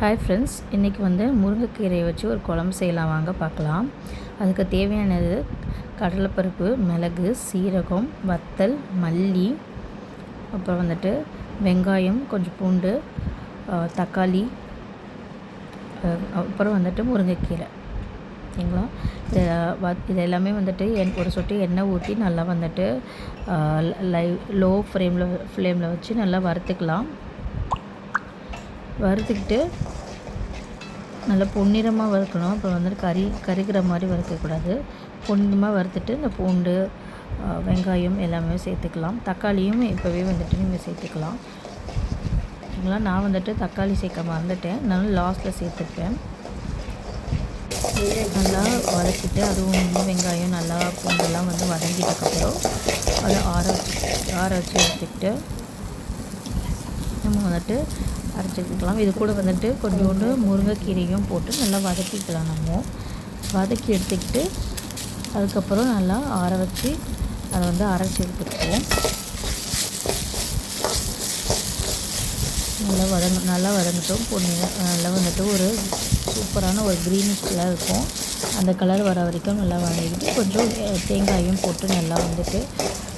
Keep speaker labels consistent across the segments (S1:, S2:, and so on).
S1: Hi friends, இன்றைக்கி முருங்கைக்கீரையை வச்சு ஒரு குழம்பு செய்யலாம், வாங்க பார்க்கலாம். அதுக்கு தேவையானது கடலைப்பருப்பு, மிளகு, சீரகம், வத்தல், மல்லி, அப்புறம் வெங்காயம், கொஞ்சம் பூண்டு, தக்காளி, அப்புறம் முருங்கைக்கீரை. ஓகேங்களா? இது எல்லாமே ஒரு சொட்டு எண்ணெய் ஊற்றி நல்லா லோ ஃப்ளேமில் வச்சு நல்லா வறுத்துக்கலாம். வறுத்துக்கிட்டு நல்லா பொன்னிறமாக வறுக்கணும். அப்புறம் கருகிற மாதிரி வறுக்கக்கூடாது. பொன்னிறமாக வறுத்துட்டு இந்த பூண்டு, வெங்காயம் எல்லாமே சேர்த்துக்கலாம். தக்காளியும் இப்போவே நீங்கள் சேர்த்துக்கலாம். ஓகேங்களா? நான் தக்காளி சேர்க்க மறந்துட்டேன், நான் லாஸ்ட்டில் சேர்த்துப்பேன். நல்லா வதக்கிட்டு அதுவும் வெங்காயம் நல்லா பூண்டெல்லாம் வதங்கிட்டதுக்கப்புறம் அதை ஆற வச்சு எடுத்துக்கிட்டு நம்ம அரைச்சிக்கலாம். இது கூட கொஞ்சோண்டு முருங்கைக்கீரையும் போட்டு நல்லா வதக்கிக்கலாம். நம்ம வதக்கி எடுத்துக்கிட்டு அதுக்கப்புறம் நல்லா ஆற வச்சு அதை அரைச்சி எடுத்துக்குவோம். நல்லா வதங்கட்டும். நல்லா ஒரு சூப்பரான ஒரு க்ரீனிஷ் கலர் இருக்கும். அந்த கலர் வர வரைக்கும் நல்லா வதக்கிட்டு கொஞ்சம் தேங்காயும் போட்டு நல்லா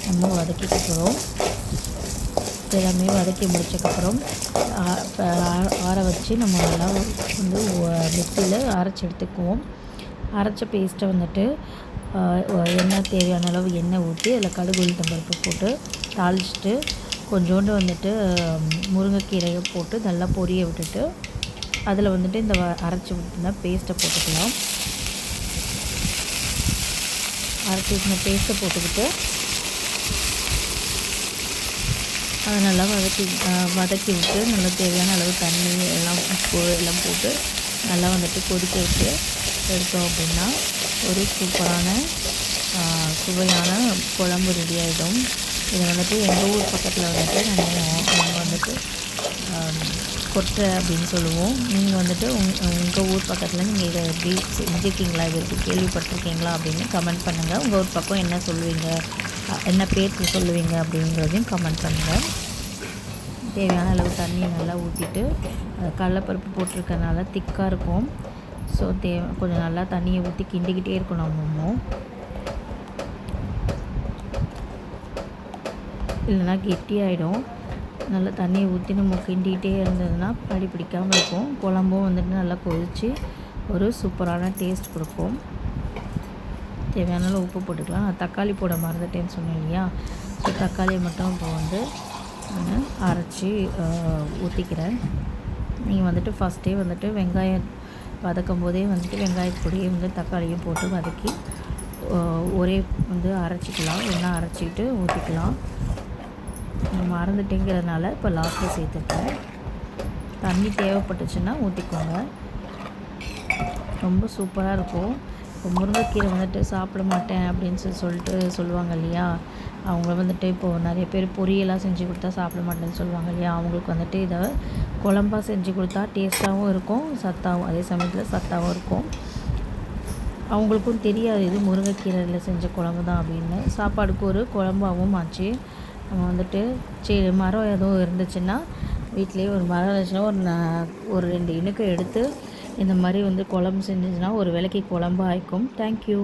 S1: நம்ம வதக்கிட்டு போகிறோம். எல்லாமே வதக்கி முடிச்சக்கப்புறம் ஆற வச்சு நம்ம நல்லா மிக்சியில் அரைச்சி எடுத்துக்குவோம். அரைச்ச பேஸ்ட்டை எண்ணெய் தேவையான அளவு எண்ணெய் ஊற்றி அதில் கடுகு, உளுத்தம் பருப்பு போட்டு தாளிச்சிட்டு கொஞ்சோண்டு முருங்கைக்கீரையை போட்டு நல்லா பொரிய விட்டுட்டு அதில் இந்த அரைச்சி ஊற்றின பேஸ்ட்டை போட்டுக்கலாம். அரைச்சி ஊற்றின பேஸ்ட்டை போட்டுக்கிட்டு அதை நல்லா வதக்கி விட்டு நல்லா தேவையான அளவு தண்ணி எல்லாம் உப்பு எல்லாம் போட்டு நல்லா கொதிக்க விட்டு எடுத்தோம் அப்படின்னா ஒரு சூப்பரான சுவையான குழம்பு ரெடி ஆகிடும். இதை எங்கள் ஊர் பக்கத்தில் நாங்கள் கொட்டை அப்படின்னு சொல்லுவோம். நீங்கள் உங்கள் ஊர் பக்கத்தில் நீங்கள் இதை எப்படி செஞ்சுருக்கீங்களா, இது எப்படி கேள்விப்பட்டிருக்கீங்களா அப்படின்னு கமெண்ட் பண்ணுங்கள். உங்கள் ஊர் பக்கம் என்ன சொல்லுவீங்க, என்ன பேர் சொல்லுவீங்க அப்படிங்கிறதையும் கமெண்ட் பண்ணுங்கள். தேவையான அளவு தண்ணி நல்லா ஊற்றிட்டு கடலைப்பருப்பு போட்டிருக்கனால திக்காக இருக்கும். ஸோ கொஞ்சம் நல்லா தண்ணியை ஊற்றி கிண்டிக்கிட்டே இருக்கணும். நம்ம இல்லைன்னா கெட்டியாகிடும். நல்லா தண்ணியை ஊற்றி நம்ம கிண்டிக்கிட்டே இருந்ததுன்னா அடி பிடிக்காமல் இருக்கும். குழம்பும் நல்லா கொதித்து ஒரு சூப்பரான டேஸ்ட் கொடுக்கும். தேவையான அளவு உப்பு போட்டுக்கலாம். நான் தக்காளி போட மறந்துட்டேன்னு சொன்னேன் இல்லையா? ஸோ தக்காளியை மட்டும் இப்போ நான் அரைச்சி ஊற்றிக்கிறேன். நீங்கள் ஃபஸ்ட்டே வெங்காயம் வதக்கும் போதே வெங்காயப்பொடியை தக்காளியும் போட்டு வதக்கி ஒரே அரைச்சிக்கலாம். இல்லைன்னா அரைச்சிக்கிட்டு ஊற்றிக்கலாம். மறந்துட்டேங்கிறதுனால இப்போ லாஸ்ட்டில் சேர்த்துப்பேன். தண்ணி தேவைப்பட்டுச்சுன்னா ஊற்றிக்கோங்க. ரொம்ப சூப்பராக இருக்கும். இப்போ முருங்கைக்கீரை சாப்பிட மாட்டேன் அப்படின்னு சொல்லிட்டு சொல்லுவாங்க இல்லையா? அவங்க இப்போது நிறைய பேர் பொரியெல்லாம் செஞ்சு கொடுத்தா சாப்பிட மாட்டேன்னு சொல்லுவாங்க இல்லையா? அவங்களுக்கு இதை குழம்பாக செஞ்சு கொடுத்தா டேஸ்ட்டாகவும் இருக்கும், சத்தாகவும், அதே சமயத்தில் சத்தாகவும் இருக்கும். அவங்களுக்கும் தெரியாது இது முருங்கைக்கீரையில் செஞ்ச குழம்பு தான் அப்படின்னு. சாப்பாடுக்கு ஒரு குழம்பாகவும் ஆச்சு. நம்ம சரி மரம் எதுவும் இருந்துச்சுன்னா வீட்லேயே ஒரு மரம் இருந்துச்சுன்னா ஒரு 2 இனுக்கு எடுத்து இந்த மாதிரி குழம்பு செஞ்சுச்சுன்னா ஒரு வேளைக்கு குழம்பு ஆயிக்கும். தேங்க்யூ.